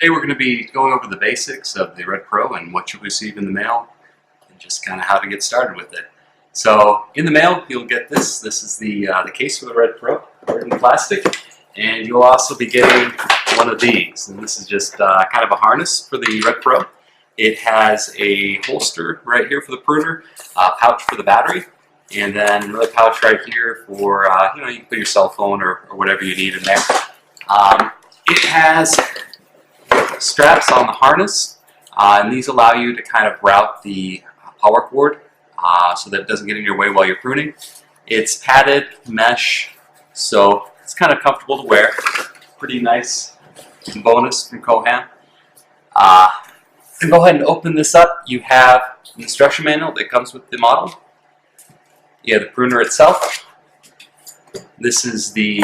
Today we're going to be going over the basics of the Red Pro and what you'll receive in the mail and just kind of how to get started with it. So in the mail you'll get this. This is the case for the Red Pro, covered in plastic, and you'll also be getting one of these. And this is just kind of a harness for the Red Pro. It has a holster right here for the pruner, a pouch for the battery, and then another pouch right here for you can put your cell phone or whatever you need in there. It has straps on the harness, and these allow you to kind of route the power cord so that it doesn't get in your way while you're pruning. It's padded mesh, so it's kind of comfortable to wear. Pretty nice bonus from Koham. And go ahead and open this up. You have an instruction manual that comes with the model. You have the pruner itself. This is the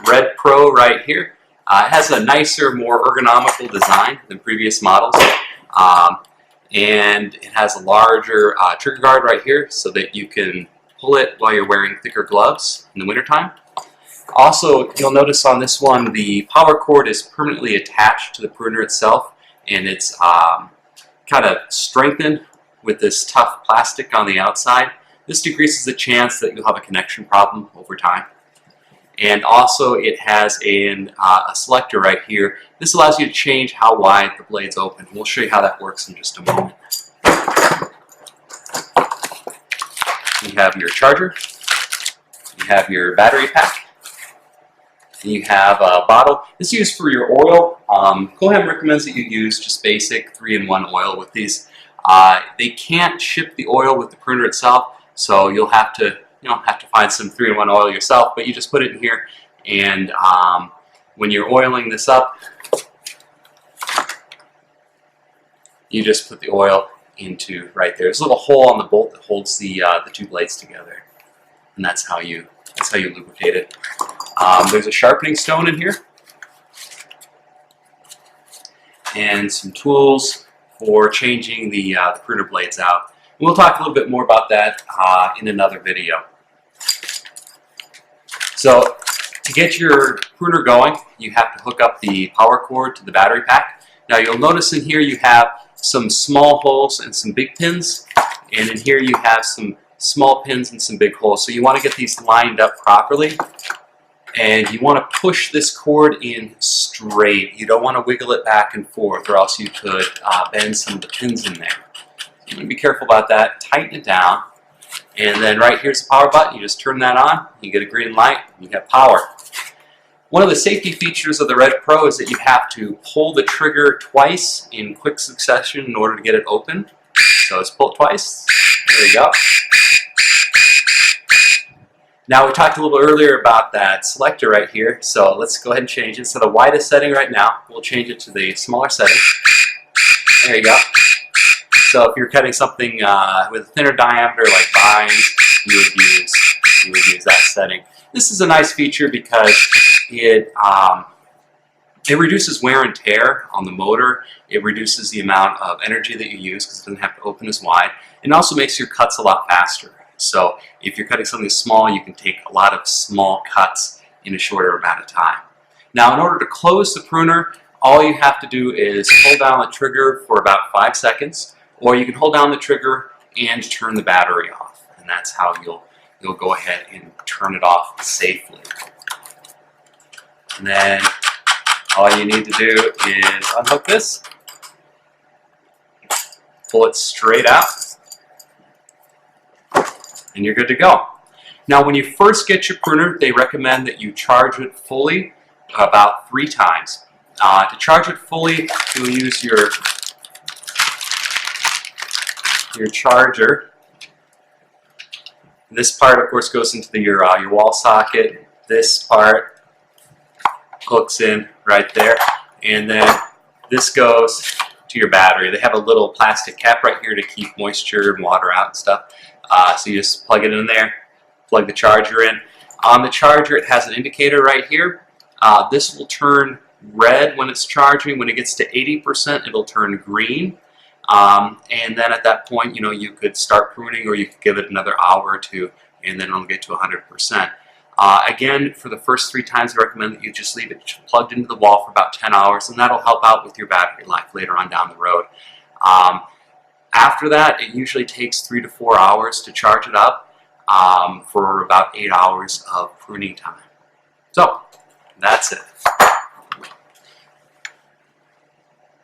Red Pro right here. It has a nicer, more ergonomical design than previous models, and it has a larger trigger guard right here so that you can pull it while you're wearing thicker gloves in the wintertime. Also, you'll notice on this one the power cord is permanently attached to the pruner itself, and it's kind of strengthened with this tough plastic on the outside. This decreases the chance that you'll have a connection problem over time. And also it has a selector right here. This allows you to change how wide the blade's open. We'll show you how that works in just a moment. You have your charger, you have your battery pack, and you have a bottle. This is used for your oil. Koham recommends that you use just basic 3-in-1 oil with these. They can't ship the oil with the pruner itself, so you'll have to find some 3-in-1 oil yourself, but you just put it in here, and when you're oiling this up, you just put the oil into right there. There's a little hole on the bolt that holds the two blades together, and that's how you lubricate it. There's a sharpening stone in here, and some tools for changing the pruner blades out. And we'll talk a little bit more about that in another video. So to get your pruner going, you have to hook up the power cord to the battery pack. Now you'll notice in here you have some small holes and some big pins, and in here you have some small pins and some big holes. So you want to get these lined up properly, and you want to push this cord in straight. You don't want to wiggle it back and forth, or else you could bend some of the pins in there. You want to be careful about that. Tighten it down. And then right here's the power button. You just turn that on, you get a green light, and you have power. One of the safety features of the Red Pro is that you have to pull the trigger twice in quick succession in order to get it open. So let's pull it twice. There you go. Now we talked a little earlier about that selector right here, so let's go ahead and change it. So the widest setting right now, we'll change it to the smaller setting. There you go. So if you're cutting something with a thinner diameter like vines, you would use that setting. This is a nice feature because it reduces wear and tear on the motor. It reduces the amount of energy that you use because it doesn't have to open as wide. And also makes your cuts a lot faster. So if you're cutting something small, you can take a lot of small cuts in a shorter amount of time. Now in order to close the pruner, all you have to do is hold down the trigger for about 5 seconds. Or you can hold down the trigger and turn the battery off, and that's how you'll go ahead and turn it off safely. And then all you need to do is unhook this, pull it straight out, and you're good to go. Now when you first get your pruner, they recommend that you charge it fully about 3 times. To charge it fully, you'll use your charger. This part, of course, goes into your wall socket. This part hooks in right there, and then this goes to your battery. They have a little plastic cap right here to keep moisture and water out and stuff. So you just plug it in there, plug the charger in. On the charger, it has an indicator right here. This will turn red when it's charging. When it gets to 80%, it'll turn green. And then at that point, you could start pruning, or you could give it another hour or two, and then it'll get to 100%. Again, for the first 3 times, I recommend that you just leave it plugged into the wall for about 10 hours, and that'll help out with your battery life later on down the road. After that, it usually takes 3 to 4 hours to charge it up for about 8 hours of pruning time. So, that's it.